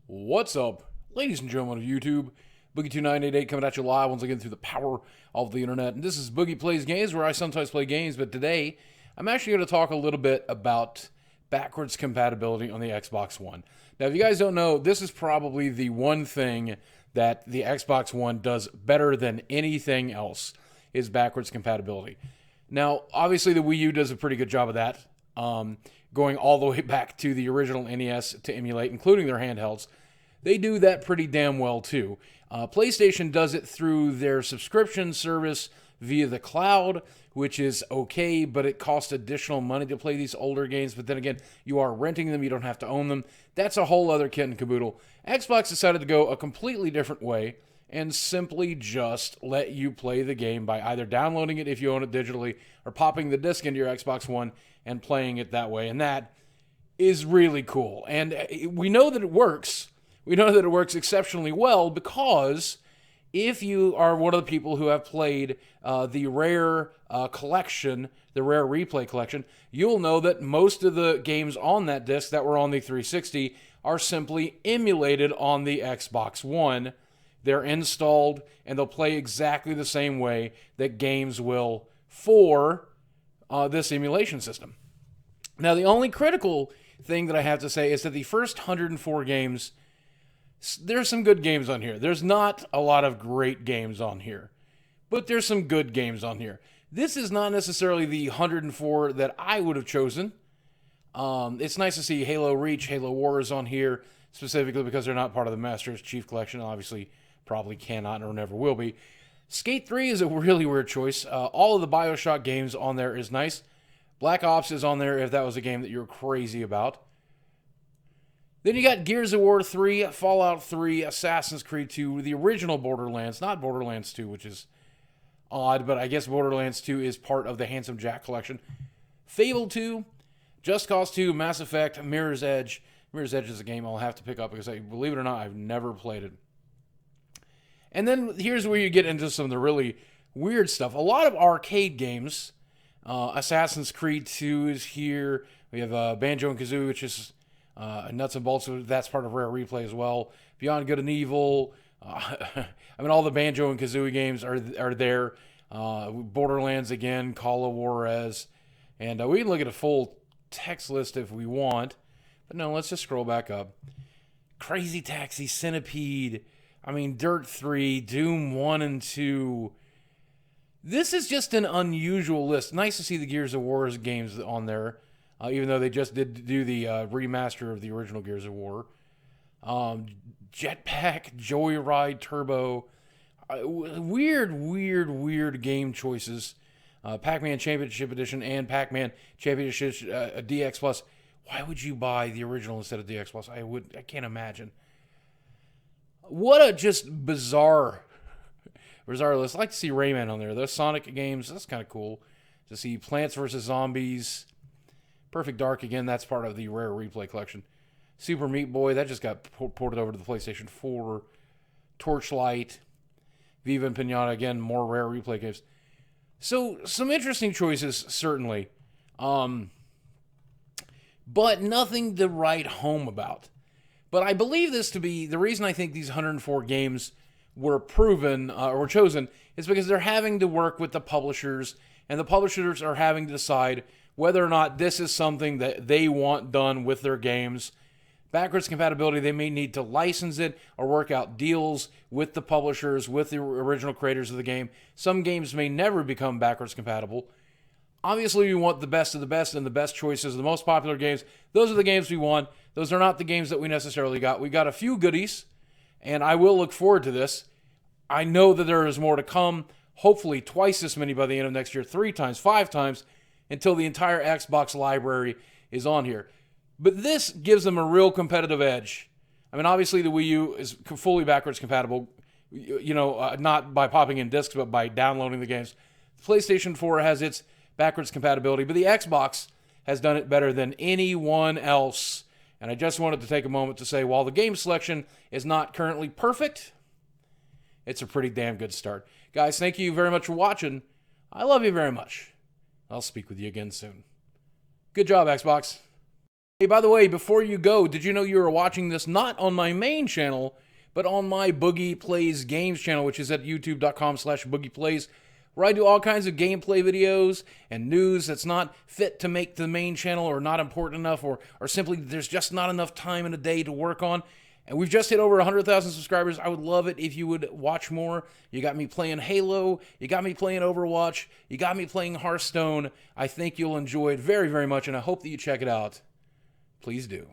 What's up, ladies and gentlemen of YouTube? Boogie2988 coming at you live once again through the power of the internet. And this is Boogie Plays Games, where I sometimes play games, but today I'm actually going to talk a little bit about backwards compatibility on the Xbox One. Now, if you guys don't know, this is probably the one thing that the Xbox One does better than anything else, is backwards compatibility. Now, obviously the Wii U does a pretty good job of that, going all the way back to the original NES to emulate, including their handhelds. They do that pretty damn well too. PlayStation does it through their subscription service via the cloud, which is okay, but it costs additional money to play these older games. But then again, you are renting them, you don't have to own them. That's a whole other kit and caboodle. Xbox decided to go a completely different way and simply just let you play the game by either downloading it if you own it digitally or popping the disc into your Xbox One and playing it that way. And that is really cool. And we know that it works. We know that it works exceptionally well because if you are one of the people who have played the Rare collection, the Rare Replay collection, you'll know that most of the games on that disc that were on the 360 are simply emulated on the Xbox One. They're installed, and they'll play exactly the same way that games will for this emulation system. Now, the only critical thing that I have to say is that the first 104 games, there's some good games on here. There's not a lot of great games on here, but there's some good games on here. This is not necessarily the 104 that I would have chosen. It's nice to see Halo Reach, Halo Wars on here, specifically because they're not part of the Master's Chief Collection. Obviously, probably cannot or never will be. Skate 3 is a really weird choice. All of the BioShock games on there is nice. Black Ops is on there if that was a game that you're crazy about. Then you got Gears of War 3, Fallout 3, Assassin's Creed 2, the original Borderlands, not Borderlands 2, which is odd, but I guess Borderlands 2 is part of the Handsome Jack collection. Fable 2, Just Cause 2, Mass Effect, Mirror's Edge. Mirror's Edge is a game I'll have to pick up because, believe it or not, I've never played it. And then here's where you get into some of the really weird stuff. A lot of arcade games. Assassin's Creed 2 is here. We have Banjo and Kazooie, which is nuts and bolts. That's part of Rare Replay as well. Beyond Good and Evil. All the Banjo and Kazooie games are there. Borderlands again, Call of Juarez. And we can look at a full text list if we want. But no, let's just scroll back up. Crazy Taxi, Centipede. Dirt 3, Doom 1 and 2. This is just an unusual list. Nice to see the Gears of War games on there, even though they just did do the remaster of the original Gears of War. Jetpack, Joyride, Turbo. Weird game choices. Pac-Man Championship Edition and Pac-Man Championship DX Plus. Why would you buy the original instead of DX Plus? I can't imagine. What a just bizarre list. I'd like to see Rayman on there. Those Sonic games, that's kind of cool. To see Plants vs. Zombies. Perfect Dark, again, that's part of the Rare Replay collection. Super Meat Boy, that just got ported over to the PlayStation 4. Torchlight. Viva and Pinata, again, more Rare Replay games. So, some interesting choices, certainly. But nothing to write home about. But I believe this to be, the reason I think these 104 games were proven or were chosen is because they're having to work with the publishers, and the publishers are having to decide whether or not this is something that they want done with their games. Backwards compatibility, they may need to license it or work out deals with the publishers, with the original creators of the game. Some games may never become backwards compatible. Obviously, we want the best of the best and the best choices, the most popular games. Those are the games we want. Those are not the games that we necessarily got. We got a few goodies, and I will look forward to this. I know that there is more to come. Hopefully twice this many by the end of next year, 3 times, 5 times, until the entire Xbox library is on here. But this gives them a real competitive edge. Obviously the Wii U is fully backwards compatible, not by popping in discs, but by downloading the games. The PlayStation 4 has its backwards compatibility, but the Xbox has done it better than anyone else. And I just wanted to take a moment to say, while the game selection is not currently perfect, it's a pretty damn good start. Guys, thank you very much for watching. I love you very much. I'll speak with you again soon. Good job, Xbox. Hey, by the way, before you go, did you know you were watching this not on my main channel, but on my Boogie Plays Games channel, which is at youtube.com/boogieplays, where I do all kinds of gameplay videos and news that's not fit to make the main channel or not important enough or simply there's just not enough time in a day to work on. And we've just hit over 100,000 subscribers. I would love it if you would watch more. You got me playing Halo. You got me playing Overwatch. You got me playing Hearthstone. I think you'll enjoy it very, very much, and I hope that you check it out. Please do.